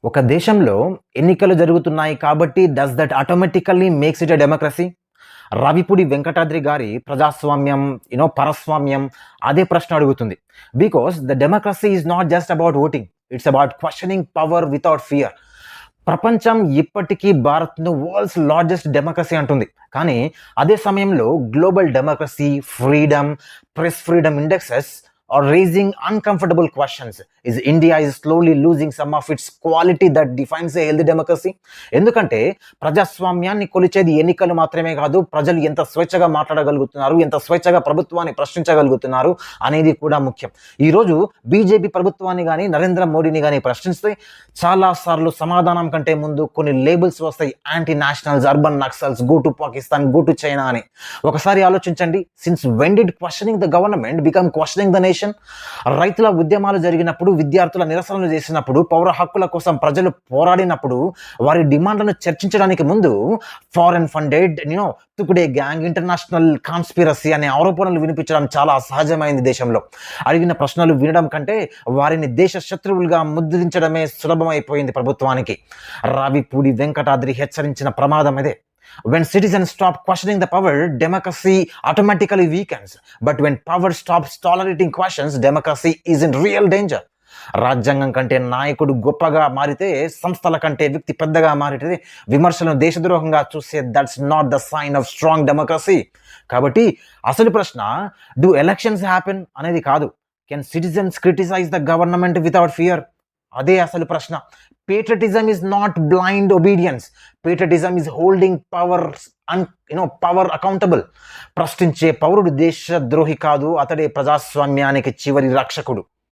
ఒక దేశంలో ఎన్నికలు జరుగుతున్నాయి కాబట్టి does that automatically makes it a democracy? Ravipudi Venkatadri గారి ప్రజాస్వామ్యం, పరస్వామ్యం అదే ప్రశ్న అడుగుతుంది. Because the democracy is not just about voting, it's about questioning power without fear. ప్రపంచం ఇప్పటికీ భారత్ను వరల్డ్స్ లార్జెస్ట్ డెమోక్రసీ అంటుంది. కానీ అదే సమయంలో global democracy, freedom, press freedom indexes are raising uncomfortable questions. Is India is slowly losing some of its quality that defines a healthy democracy? ఎందుకంటే ప్రజాస్వామ్యాన్ని కొలిచేది ఎన్నికలు మాత్రమే కాదు, ప్రజలు ఎంత స్వేచ్ఛగా మాట్లాడగలుగుతున్నారు, ఎంత స్వేచ్ఛగా ప్రభుత్వాన్ని ప్రశ్నించగలుగుతున్నారు అనేది కూడా ముఖ్యం. ఈరోజు బీజేపీ ప్రభుత్వాన్ని కానీ నరేంద్ర మోడీని కానీ ప్రశ్నిస్తే చాలాసార్లు సమాధానం కంటే ముందు కొన్ని లేబుల్స్ వస్తాయి. Anti nationals, urban Naxals, go to Pakistan, go to China అని. ఒకసారి ఆలోచించండి, since when did questioning the government become questioning the nation? రైతుల ఉద్యమాలు జరిగినప్పుడు, విద్యార్థుల నిరసనలు చేసినప్పుడు, పౌర హక్కుల కోసం ప్రజలు పోరాడినప్పుడు, వారి డిమాండ్లను చర్చించడానికి ముందు foreign funded తుకుడే gang, international conspiracy అనే ఆరోపణలు వినిపించడం చాలా సహజమైంది. దేశంలో అడిగిన ప్రశ్నలు వినడం కంటే వారిని దేశ శత్రువులుగా ముద్రించడమే సులభమైపోయింది ప్రభుత్వానికి. రావిపూడి వెంకటాద్రి హెచ్చరించిన ప్రమాదం ఇదే. When citizens stop questioning the power, democracy automatically weakens. But when power stops tolerating questions, democracy is in real danger. రాజ్యాంగం కంటే నాయకుడు గొప్పగా మారితే, సంస్థల కంటే వ్యక్తి పెద్దగా మారితే, విమర్శలను దేశద్రోహంగా చూస్తే that's not the sign of strong democracy. కాబట్టి అసలు ప్రశ్న డూ ఎలక్షన్స్ హ్యాపెన్ అనేది కాదు, can citizens criticise the government without fear? అదే అసలు ప్రశ్న. Patriotism is not blind obedience. Patriotism is holding power power accountable. ప్రశ్నించే పౌరుడు దేశద్రోహి కాదు, అతడే ప్రజాస్వామ్యానికి చివరి రక్షకుడు.